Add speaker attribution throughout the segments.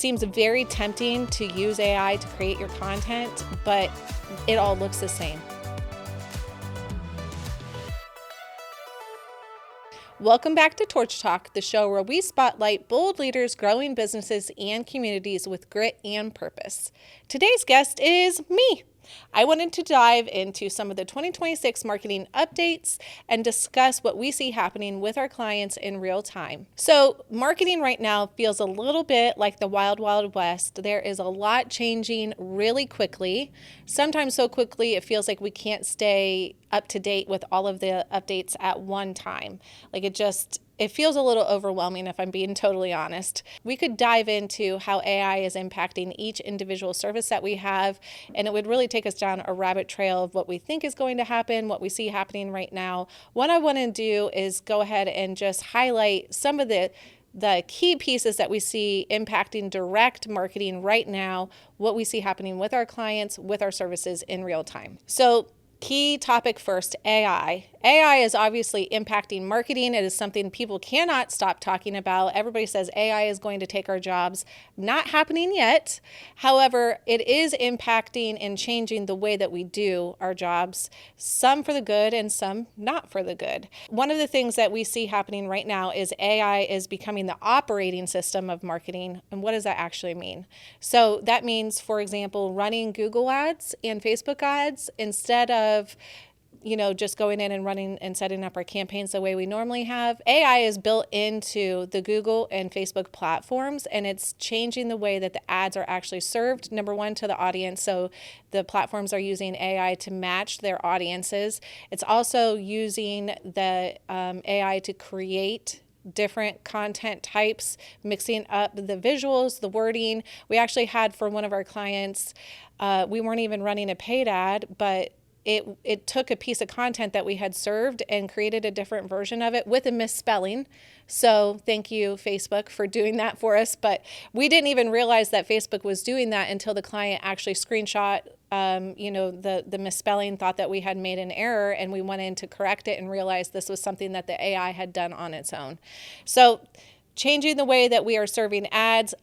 Speaker 1: Seems very tempting to use AI to create your content, but it all looks the same. Welcome back to Torch Talk, the show where we spotlight bold leaders, growing businesses, and communities with grit and purpose. Today's guest is me. I wanted to dive into some of the 2026 marketing updates and discuss what we see happening with our clients in real time. So, marketing right now feels a little bit like the wild, wild west. There is a lot changing really quickly, sometimes so quickly it feels like we can't stay up to date with all of the updates at one time. It feels a little overwhelming, if I'm being totally honest. We could dive into how AI is impacting each individual service that we have, and it would really take us down a rabbit trail of what we think is going to happen, what we see happening right now. What I want to do is go ahead and just highlight some of the key pieces that we see impacting direct marketing right now, what we see happening with our clients, with our services in real time. So, key topic first, AI. AI is obviously impacting marketing. It is something people cannot stop talking about. Everybody says AI is going to take our jobs. Not happening yet. However, it is impacting and changing the way that we do our jobs, some for the good and some not for the good. One of the things that we see happening right now is AI is becoming the operating system of marketing. And what does that actually mean? So that means, for example, running Google ads and Facebook ads instead of just going in and running and setting up our campaigns the way we normally have. AI is built into the Google and Facebook platforms, and it's changing the way that the ads are actually served, number one, to the audience. So the platforms are using AI to match their audiences. It's also using the AI to create different content types, mixing up the visuals, the wording. We actually had for one of our clients, we weren't even running a paid ad, but it took a piece of content that we had served and created a different version of it with a misspelling. So thank you, Facebook, for doing that for us. But we didn't even realize that Facebook was doing that until the client actually screenshot the misspelling, thought that we had made an error, and we went in to correct it and realized this was something that the AI had done on its own. So changing the way that we are serving ads,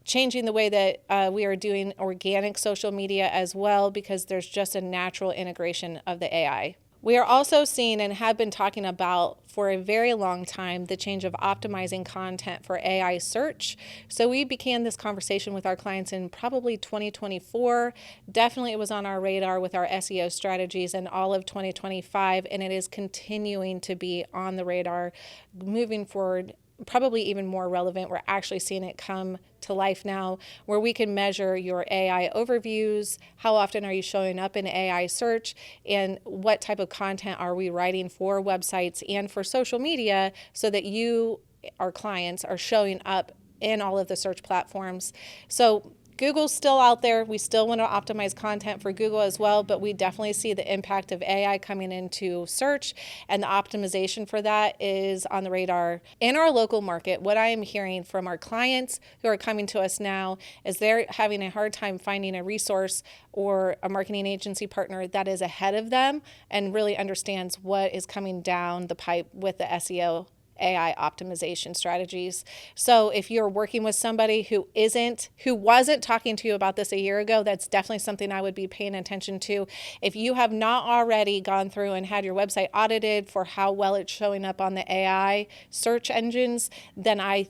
Speaker 1: changing the way that we are doing organic social media as well, because there's just a natural integration of the AI. We are also seeing and have been talking about for a very long time the change of optimizing content for AI search. So we began this conversation with our clients in probably 2024. Definitely it was on our radar with our SEO strategies in all of 2025, and it is continuing to be on the radar moving forward. Probably even more relevant. We're actually seeing it come to life now, where we can measure your AI overviews, how often are you showing up in AI search, and what type of content are we writing for websites and for social media so that you, our clients, are showing up in all of the search platforms. So Google's still out there. We still want to optimize content for Google as well, but we definitely see the impact of AI coming into search, and the optimization for that is on the radar. In our local market, what I am hearing from our clients who are coming to us now is they're having a hard time finding a resource or a marketing agency partner that is ahead of them and really understands what is coming down the pipe with the SEO AI optimization strategies. So if you're working with somebody who wasn't talking to you about this a year ago, that's definitely something I would be paying attention to. If you have not already gone through and had your website audited for how well it's showing up on the AI search engines, then I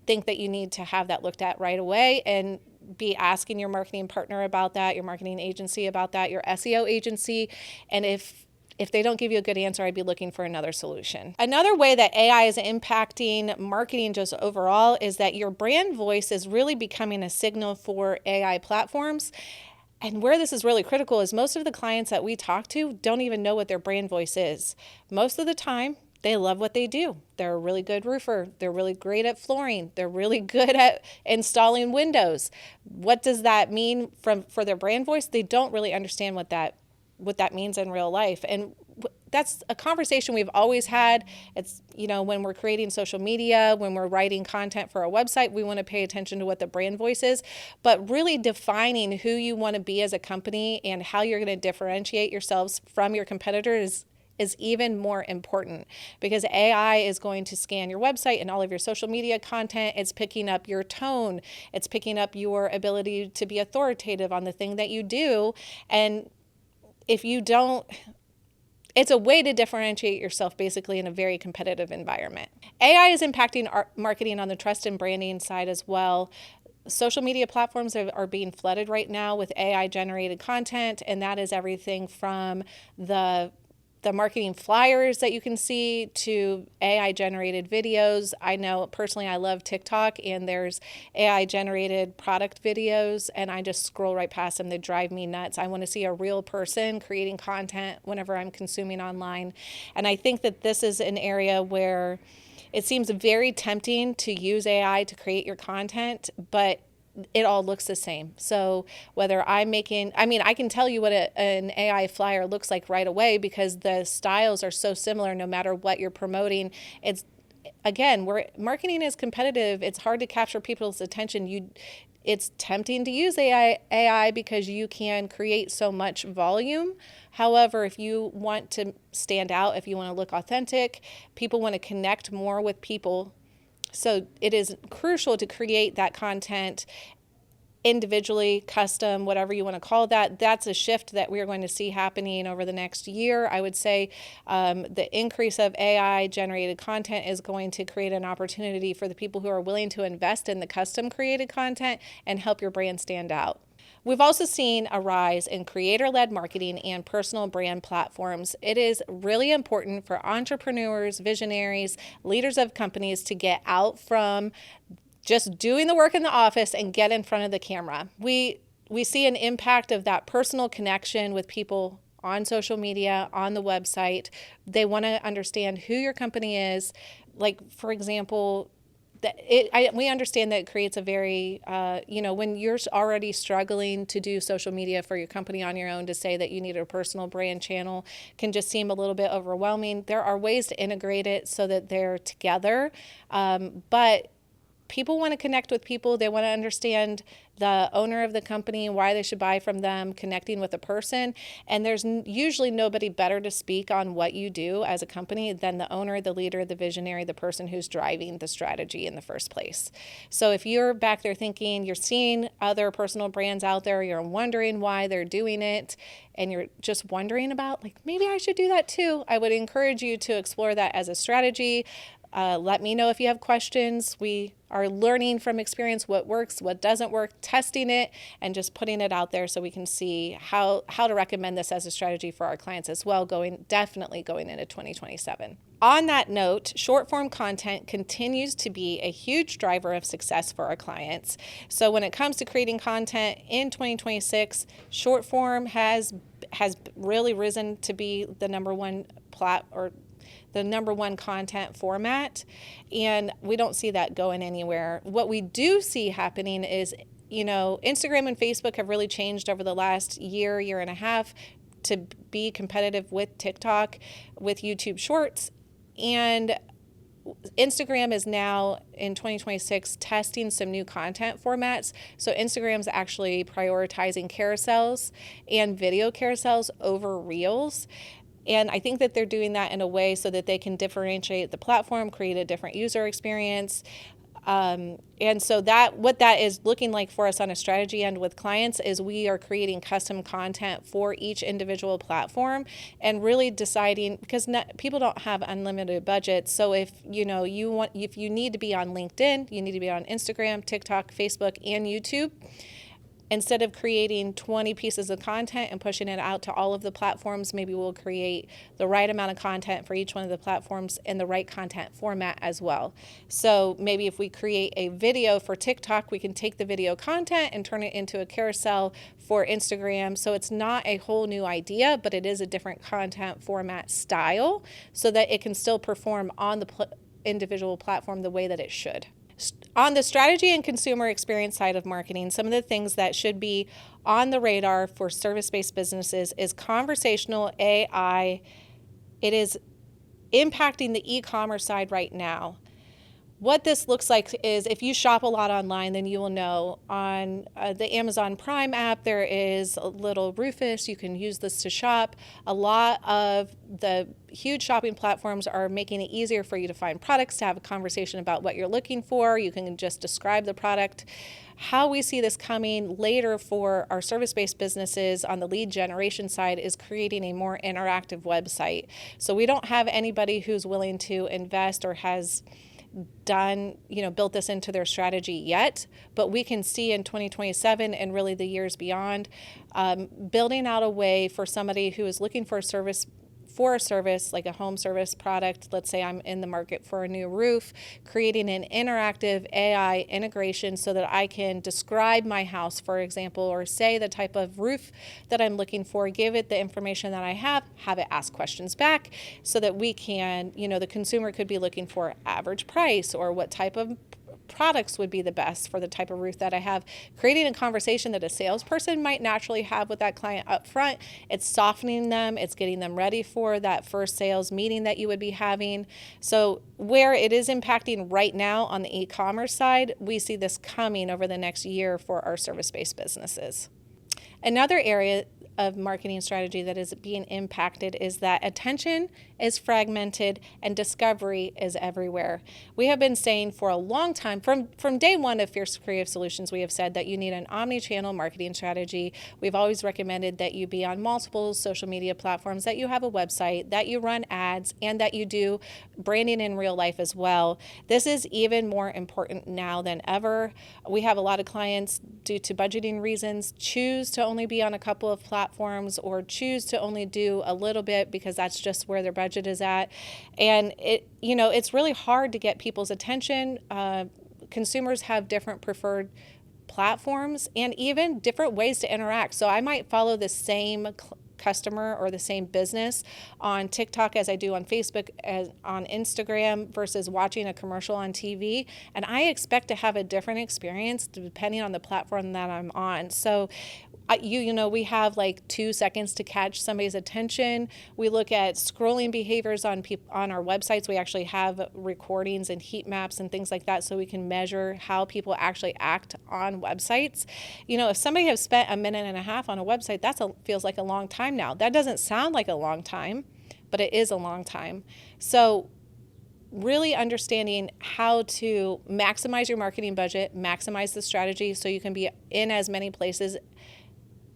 Speaker 1: think that you need to have that looked at right away and be asking your marketing partner about that, your marketing agency about that, your SEO agency. And if they don't give you a good answer, I'd be looking for another solution. Another way that AI is impacting marketing just overall is that your brand voice is really becoming a signal for AI platforms. And where this is really critical is most of the clients that we talk to don't even know what their brand voice is. Most of the time, they love what they do. They're a really good roofer. They're really great at flooring. They're really good at installing windows. What does that mean for their brand voice? They don't really understand what that means in real life. And that's a conversation we've always had. It's, when we're creating social media, when we're writing content for our website, we want to pay attention to what the brand voice is, but really defining who you want to be as a company and how you're going to differentiate yourselves from your competitors is even more important because AI is going to scan your website and all of your social media content. It's picking up your tone. It's picking up your ability to be authoritative on the thing that you do. And if you don't, it's a way to differentiate yourself basically in a very competitive environment. AI is impacting our marketing on the trust and branding side as well. Social media platforms are being flooded right now with AI generated content, and that is everything from the marketing flyers that you can see to AI generated videos. I know personally I love TikTok, and there's AI generated product videos, and I just scroll right past them. They drive me nuts. I want to see a real person creating content whenever I'm consuming online. And I think that this is an area where it seems very tempting to use AI to create your content, but it all looks the same. So whether I can tell you what an AI flyer looks like right away because the styles are so similar no matter what you're promoting. Marketing is competitive. It's hard to capture people's attention. It's tempting to use AI because you can create so much volume. However, if you want to stand out, if you want to look authentic, people want to connect more with people. So it is crucial to create that content individually, custom, whatever you want to call that. That's a shift that we're going to see happening over the next year. I would say the increase of AI generated content is going to create an opportunity for the people who are willing to invest in the custom created content and help your brand stand out. We've also seen a rise in creator-led marketing and personal brand platforms. It is really important for entrepreneurs, visionaries, leaders of companies to get out from just doing the work in the office and get in front of the camera. We see an impact of that personal connection with people on social media, on the website. They want to understand who your company is. Like, for example, we understand that it creates a very, when you're already struggling to do social media for your company on your own, to say that you need a personal brand channel can just seem a little bit overwhelming. There are ways to integrate it so that they're together, but people want to connect with people. They want to understand the owner of the company, why they should buy from them, connecting with a person. And there's usually nobody better to speak on what you do as a company than the owner, the leader, the visionary, the person who's driving the strategy in the first place. So if you're back there thinking you're seeing other personal brands out there, you're wondering why they're doing it, and you're just wondering about, like, maybe I should do that too, I would encourage you to explore that as a strategy. Let me know if you have questions. We are learning from experience what works, what doesn't work, testing it, and just putting it out there so we can see how to recommend this as a strategy for our clients as well, definitely going into 2027. On that note, short form content continues to be a huge driver of success for our clients. So when it comes to creating content in 2026, short form has really risen to be the number one content format, and we don't see that going anywhere. What we do see happening is, Instagram and Facebook have really changed over the last year and a half to be competitive with TikTok, with YouTube Shorts, and Instagram is now in 2026 testing some new content formats. So Instagram's actually prioritizing carousels and video carousels over reels. And I think that they're doing that in a way so that they can differentiate the platform, create a different user experience. And so what that is looking like for us on a strategy end with clients is we are creating custom content for each individual platform and really deciding, because people don't have unlimited budgets. So if you need to be on LinkedIn, you need to be on Instagram, TikTok, Facebook, and YouTube. Instead of creating 20 pieces of content and pushing it out to all of the platforms, maybe we'll create the right amount of content for each one of the platforms in the right content format as well. So maybe if we create a video for TikTok, we can take the video content and turn it into a carousel for Instagram. So it's not a whole new idea, but it is a different content format style so that it can still perform on the individual platform the way that it should. On the strategy and consumer experience side of marketing, some of the things that should be on the radar for service-based businesses is conversational AI. It is impacting the e-commerce side right now. What this looks like is if you shop a lot online, then you will know on the Amazon Prime app, there is a little Rufus. You can use this to shop. A lot of the huge shopping platforms are making it easier for you to find products, to have a conversation about what you're looking for. You can just describe the product. How we see this coming later for our service-based businesses on the lead generation side is creating a more interactive website. So we don't have anybody who's willing to invest or has done, built this into their strategy yet, but we can see in 2027 and really the years beyond, building out a way for somebody who is looking for a service like a home service product. Let's say I'm in the market for a new roof, creating an interactive AI integration so that I can describe my house, for example, or say the type of roof that I'm looking for, give it the information that I have it ask questions back so that we can, the consumer could be looking for average price or what type of products would be the best for the type of roof that I have, creating a conversation that a salesperson might naturally have with that client up front. It's softening them, it's getting them ready for that first sales meeting that you would be having. So where it is impacting right now on the e-commerce side, we see this coming over the next year for our service-based businesses. Another area of marketing strategy that is being impacted is that attention is fragmented and discovery is everywhere. We have been saying for a long time, from day one of Fierce Creative Solutions, we have said that you need an omnichannel marketing strategy. We've always recommended that you be on multiple social media platforms, that you have a website, that you run ads, and that you do branding in real life as well. This is even more important now than ever. We have a lot of clients, due to budgeting reasons, choose to only be on a couple of platforms or choose to only do a little bit because that's just where their budget is at. And it's really hard to get people's attention. Consumers have different preferred platforms and even different ways to interact. So I might follow the same customer or the same business on TikTok as I do on Facebook and on Instagram versus watching a commercial on TV. And I expect to have a different experience depending on the platform that I'm on. So we have like 2 seconds to catch somebody's attention. We look at scrolling behaviors on our websites. We actually have recordings and heat maps and things like that so we can measure how people actually act on websites. If somebody has spent a minute and a half on a website, feels like a long time now. That doesn't sound like a long time, but it is a long time. So really understanding how to maximize your marketing budget, maximize the strategy so you can be in as many places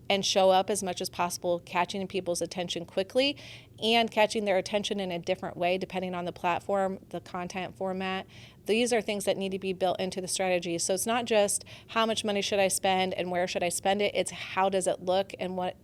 Speaker 1: and show up as much as possible, catching people's attention quickly and catching their attention in a different way depending on the platform, the content format. These are things that need to be built into the strategy. So it's not just how much money should I spend and where should I spend it, it's how does it look and what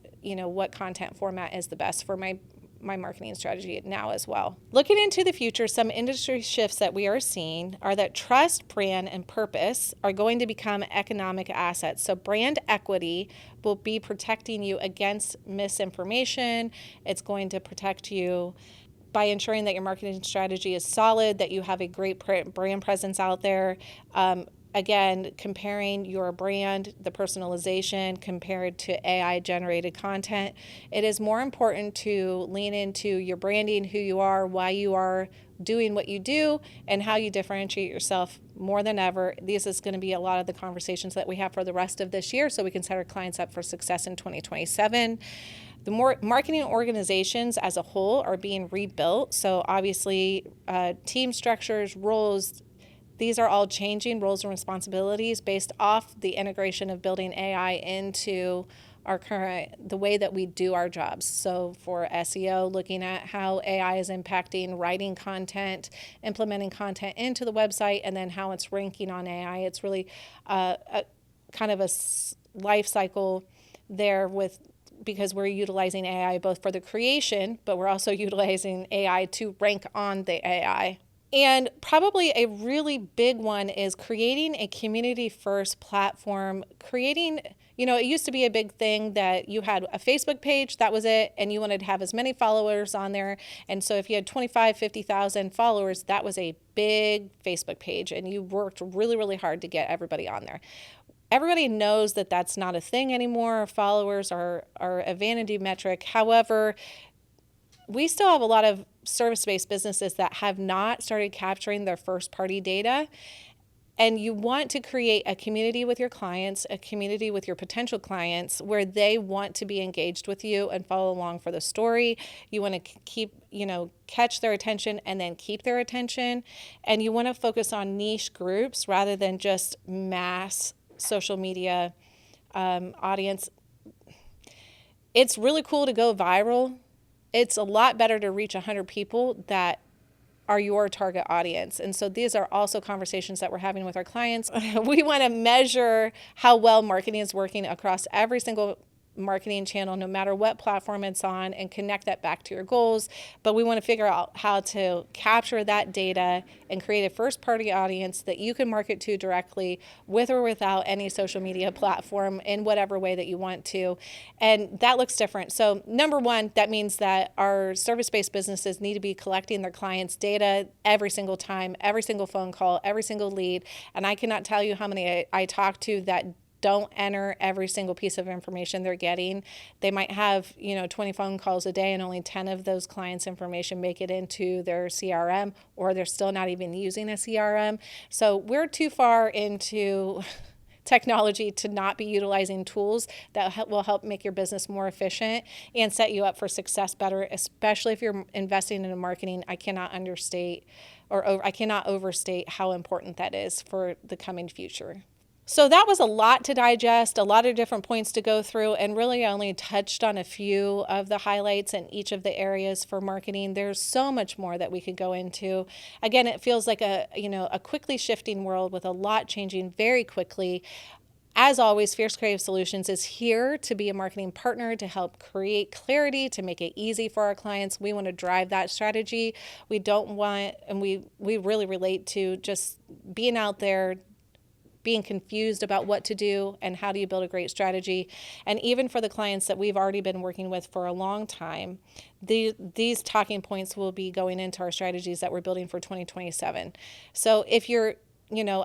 Speaker 1: content format is the best for my marketing strategy now as well. Looking into the future, some industry shifts that we are seeing are that trust, brand, and purpose are going to become economic assets. So brand equity will be protecting you against misinformation. It's going to protect you by ensuring that your marketing strategy is solid, that you have a great brand presence out there. Again, comparing your brand, the personalization compared to AI-generated content, it is more important to lean into your branding, who you are, why you are doing what you do, and how you differentiate yourself more than ever. This is going to be a lot of the conversations that we have for the rest of this year so we can set our clients up for success in 2027. The more marketing organizations as a whole are being rebuilt. So obviously, team structures, roles, these are all changing roles and responsibilities based off the integration of building AI into the way that we do our jobs. So for SEO, looking at how AI is impacting writing content, implementing content into the website, and then how it's ranking on AI. It's really a kind of a life cycle there because we're utilizing AI both for the creation, but we're also utilizing AI to rank on the AI. And probably a really big one is creating a community-first platform, it used to be a big thing that you had a Facebook page, that was it, and you wanted to have as many followers on there. And so if you had 25, 50,000 followers, that was a big Facebook page, and you worked really, really hard to get everybody on there. Everybody knows that that's not a thing anymore. Followers are a vanity metric. However, we still have a lot of service-based businesses that have not started capturing their first-party data. And you want to create a community with your clients, a community with your potential clients where they want to be engaged with you and follow along for the story. You want to keep, catch their attention and then keep their attention. And you want to focus on niche groups rather than just mass social media audience. It's really cool to go viral. It's a lot better to reach 100 people that are your target audience. And so these are also conversations that we're having with our clients. We want to measure how well marketing is working across every single marketing channel, no matter what platform it's on, and connect that back to your goals. But we want to figure out how to capture that data and create a first-party audience that you can market to directly with or without any social media platform in whatever way that you want to. And that looks different. So number one, that means that our service-based businesses need to be collecting their clients' data every single time, every single phone call, every single lead. And I cannot tell you how many I talk to that don't enter every single piece of information they're getting. They might have, 20 phone calls a day and only 10 of those clients' information make it into their CRM, or they're still not even using a CRM. So we're too far into technology to not be utilizing tools that will help make your business more efficient and set you up for success better, especially if you're investing in marketing. I cannot overstate how important that is for the coming future. So that was a lot to digest, a lot of different points to go through, and really I only touched on a few of the highlights in each of the areas for marketing. There's so much more that we could go into. Again, it feels like a quickly shifting world with a lot changing very quickly. As always, Fierce Creative Solutions is here to be a marketing partner, to help create clarity, to make it easy for our clients. We want to drive that strategy. We don't want, and we really relate to just being out there, being confused about what to do and how do you build a great strategy. And even for the clients that we've already been working with for a long time, these talking points will be going into our strategies that we're building for 2027. So if you're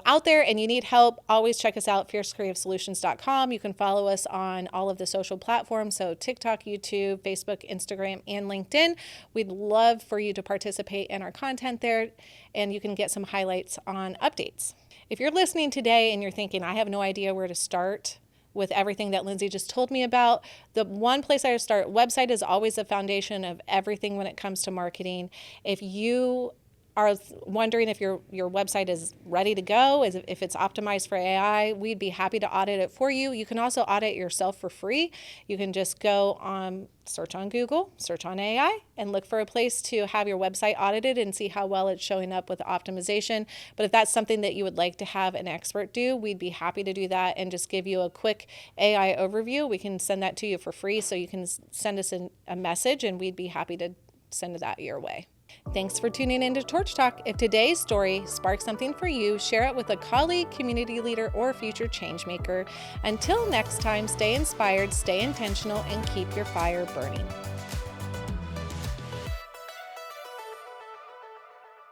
Speaker 1: out there and you need help, always check us out, fiercecreativesolutions.com. You can follow us on all of the social platforms, so TikTok, YouTube, Facebook, Instagram, and LinkedIn. We'd love for you to participate in our content there, and you can get some highlights on updates. If you're listening today and you're thinking, I have no idea where to start with everything that Lindsey just told me about, the one place I would start, website is always the foundation of everything when it comes to marketing. If you are wondering if your website is ready to go, if it's optimized for AI, we'd be happy to audit it for you. You can also audit it yourself for free. You can just go search on Google, search on AI, and look for a place to have your website audited and see how well it's showing up with optimization. But if that's something that you would like to have an expert do, we'd be happy to do that and just give you a quick AI overview. We can send that to you for free, so you can send us a message and we'd be happy to send that your way. Thanks for tuning in to Torch Talk. If today's story sparks something for you, share it with a colleague, community leader, or future change maker. Until next time, stay inspired, stay intentional, and keep your fire burning.